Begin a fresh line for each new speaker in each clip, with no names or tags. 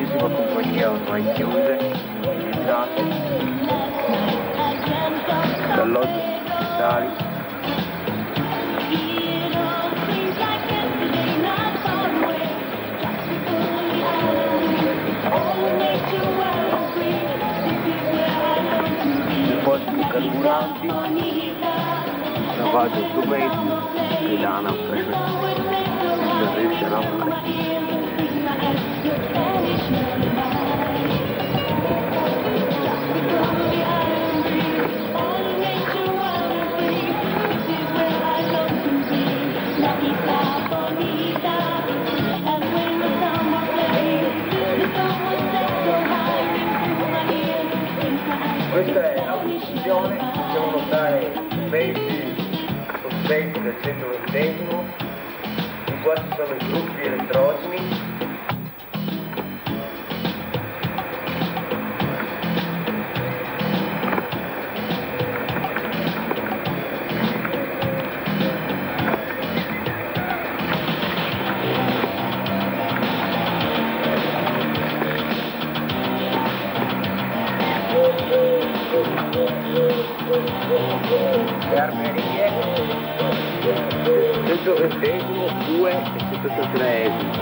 tantissime compagnie ormai chiuse, utilizzate, alloggi ufficiali. Depositi di carburanti, lavaggio domestico, pedana, non riesce a lavare. Questa è la posizione, possiamo notare i pesi sospetti del 120esimo, in qua ci sono i gruppi elettrogeni. Le armerie, 120esimo, 2 e 133esimo.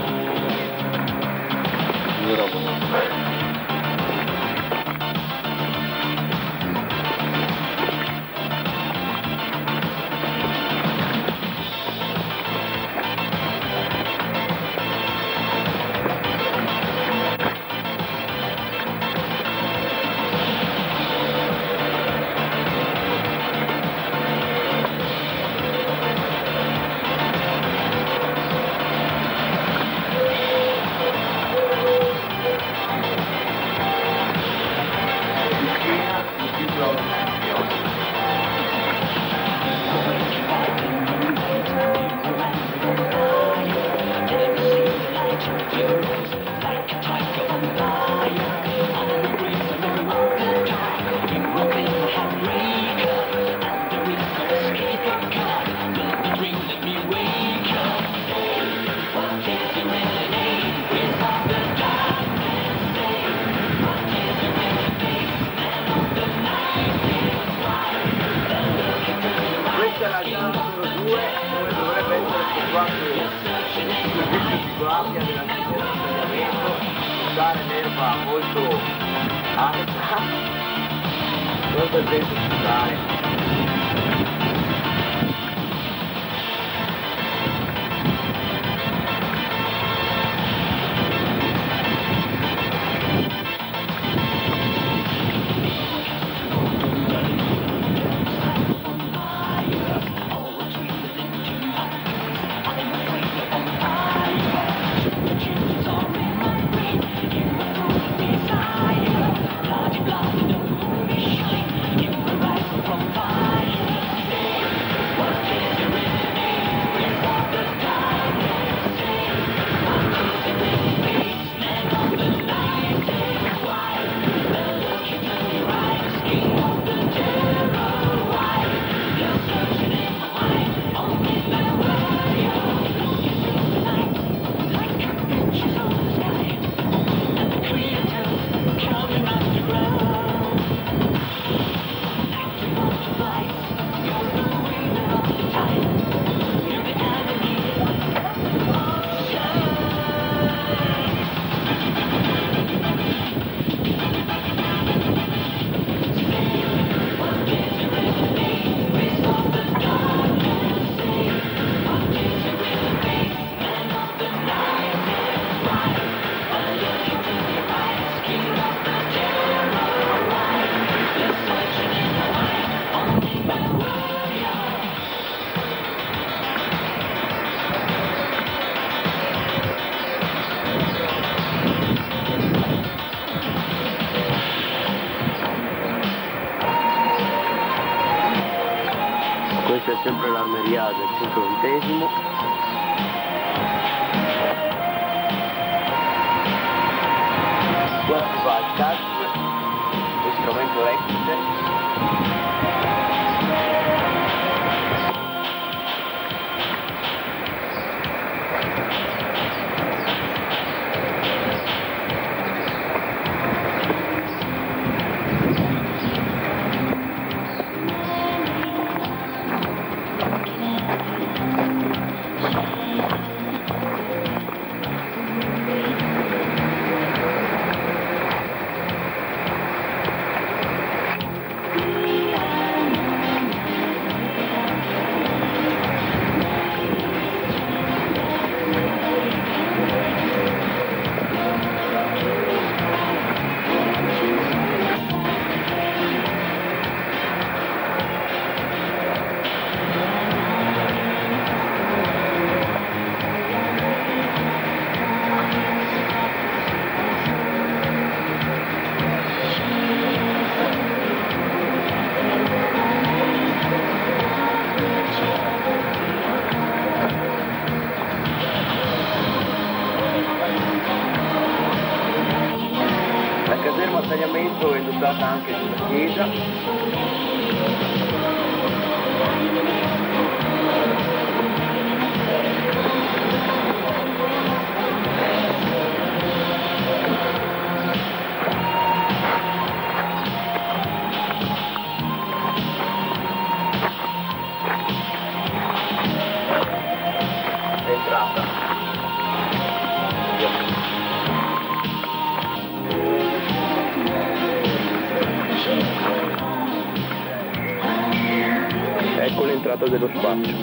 Questa è la zona numero 2 dove dovrebbe essere effettuato il servizio di guardia della linea di tagliamento, usare l'erba molto alta, non per esempio usare. Questa è sempre l'armeria del 120esimo. Qua si va al cazzo, lo strumento Rexter. caserma a tagliamento è dotata anche di una chiesa. Entrata. Ecco l'entrata dello spazio.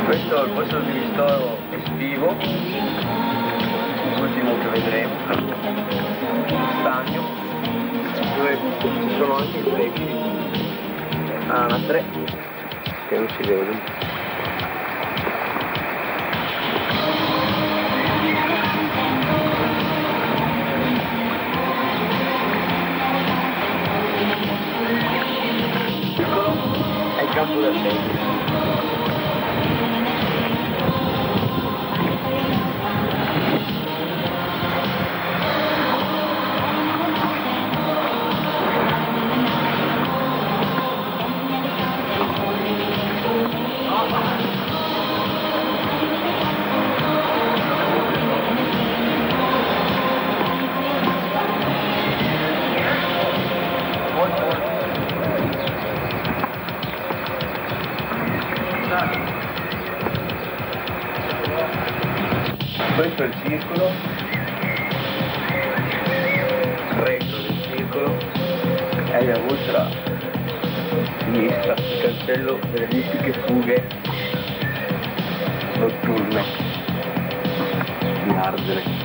Questo è il posto di ristoro estivo, l'ultimo che vedremo, stagno, dove ci sono anche i freschi, anatre, che non si vedono. È il campo del tempo. Questo è il circolo, retro del circolo, e alla vostra sinistra il cancello delle mistiche fughe notturne di Ardere.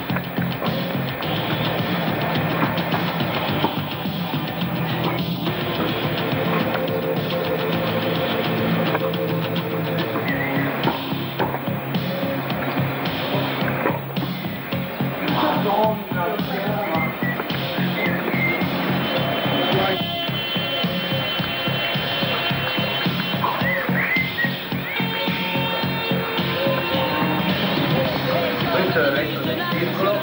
Questo è il retro del circolo,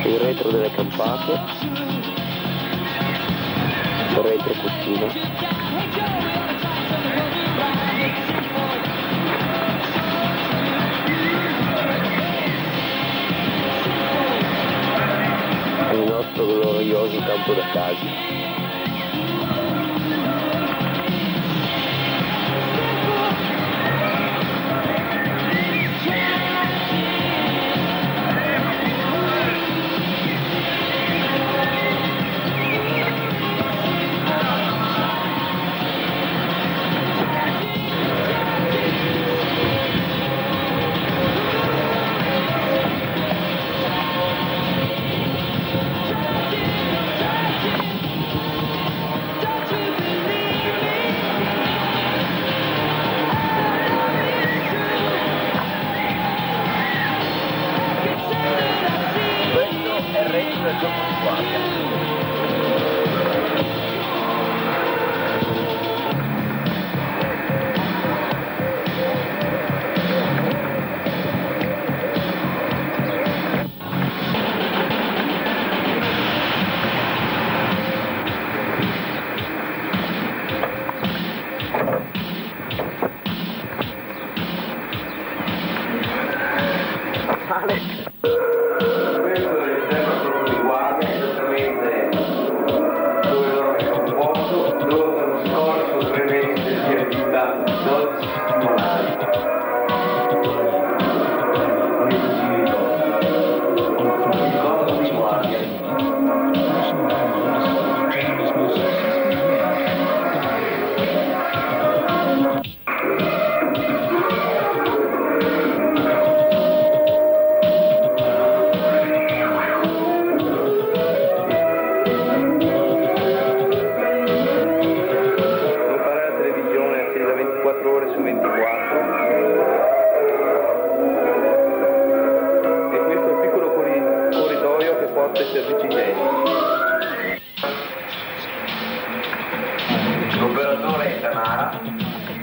il retro delle campate, il retro cucina. Il nostro glorioso campo da calcio.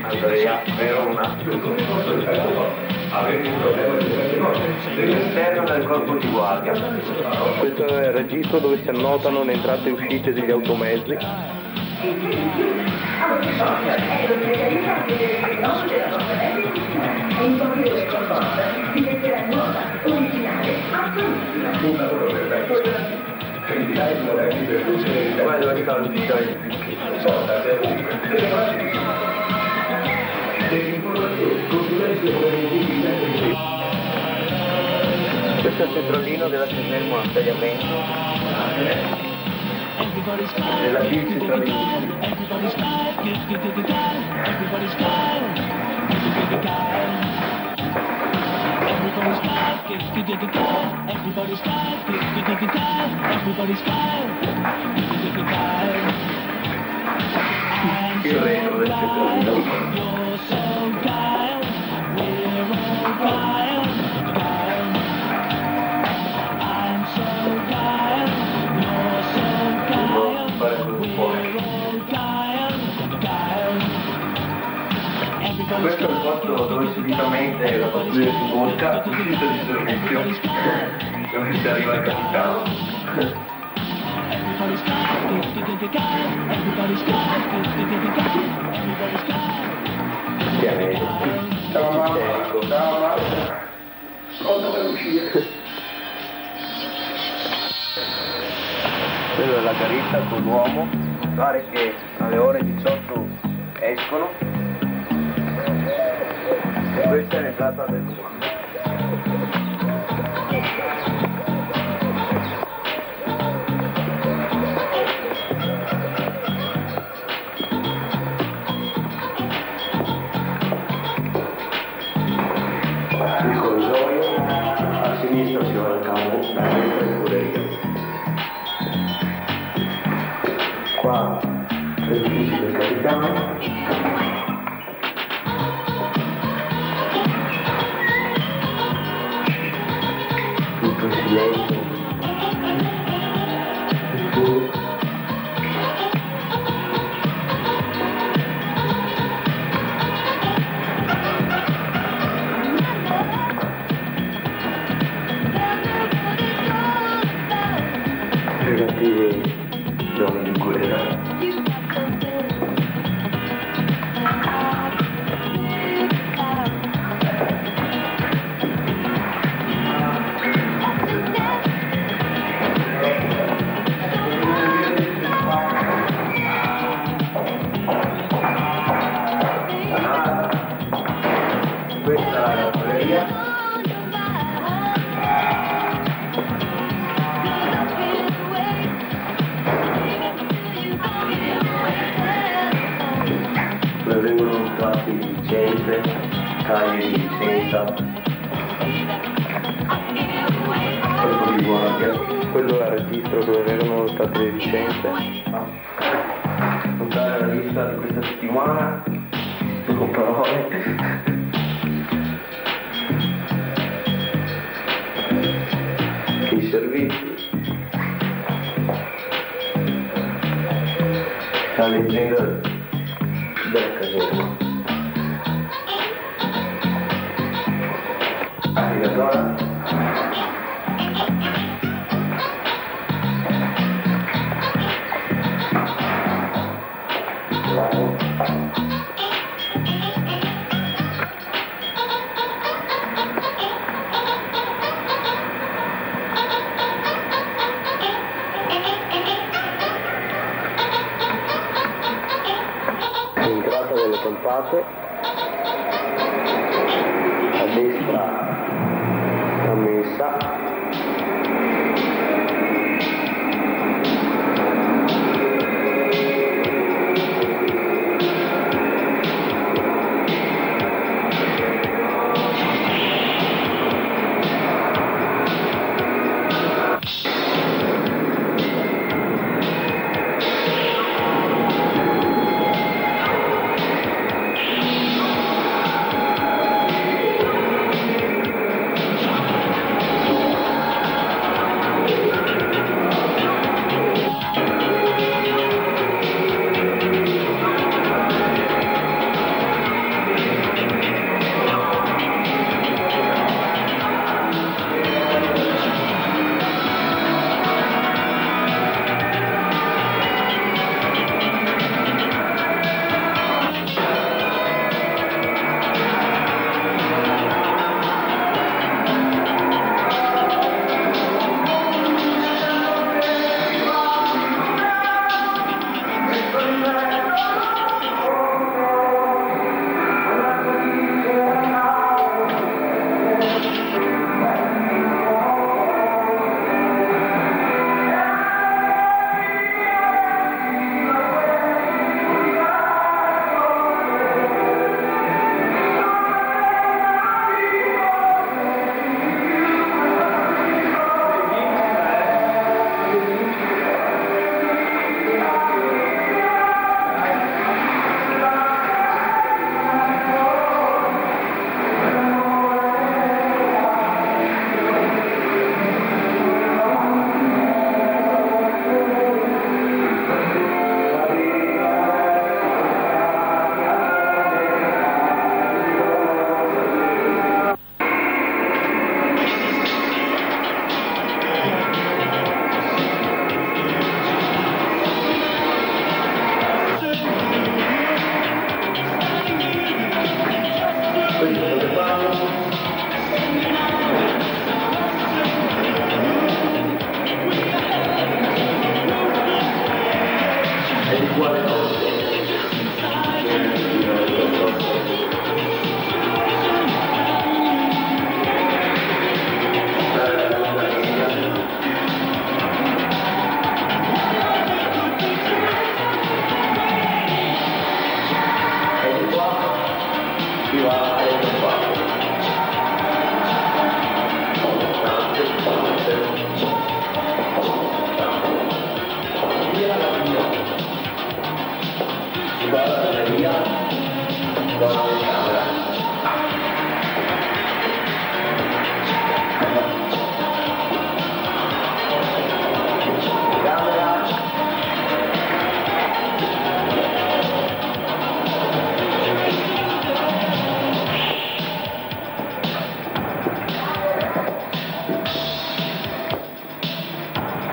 Andrea Verona. All'esterno del corpo di guardia. Questo è il registro dove si annotano le entrate e uscite degli automezzi. Qua dove sta l'ufficiale di questo è il centralino della Ceselmo a tagliamento della PIL centralino. Il reno del centralino. Questo è il posto dove solitamente la pattuglia si bosca, uscita di servizio, dove si arriva il capitano. Ciao mamma, ciao mamma, cosa per uscire? Quella è la garita con l'uomo, pare che alle ore 18 escono. E questa è l'entrata del comando. Il corridoio, a sinistra si va al campo, a destra il scuderia. Qua gli uffici del capitano. Silenzio. Relativi zone di guerra. Questa è la galleria. Dove vengono mostrati licenze, cagli di licenza, corpo di guardia. Quello è il registro dove vengono mostrate le licenze. Notare la lista di questa settimana, con parole. I servizi, la leggenda della caserma, navigatore, entrata delle campate, a destra la mensa,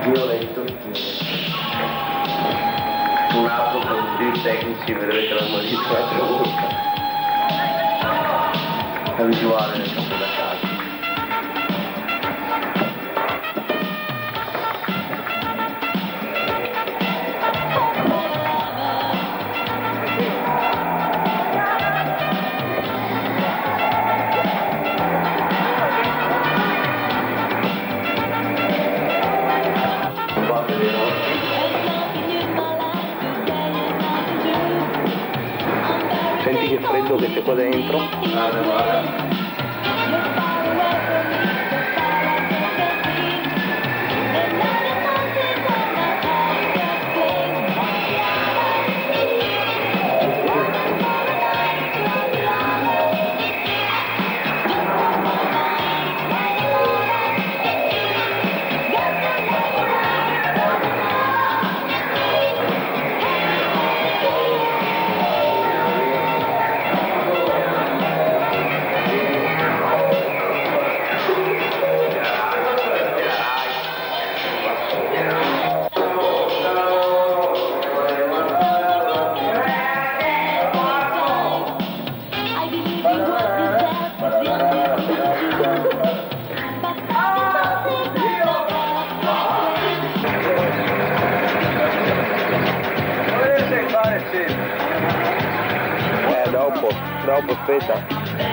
Violetto, un altro con tutti tecnici, vedrete la modifica un'altra volta. La visuale nel campo da casa. Senti che freddo che c'è qua dentro? Guarda, guarda. Dopo, aspetta.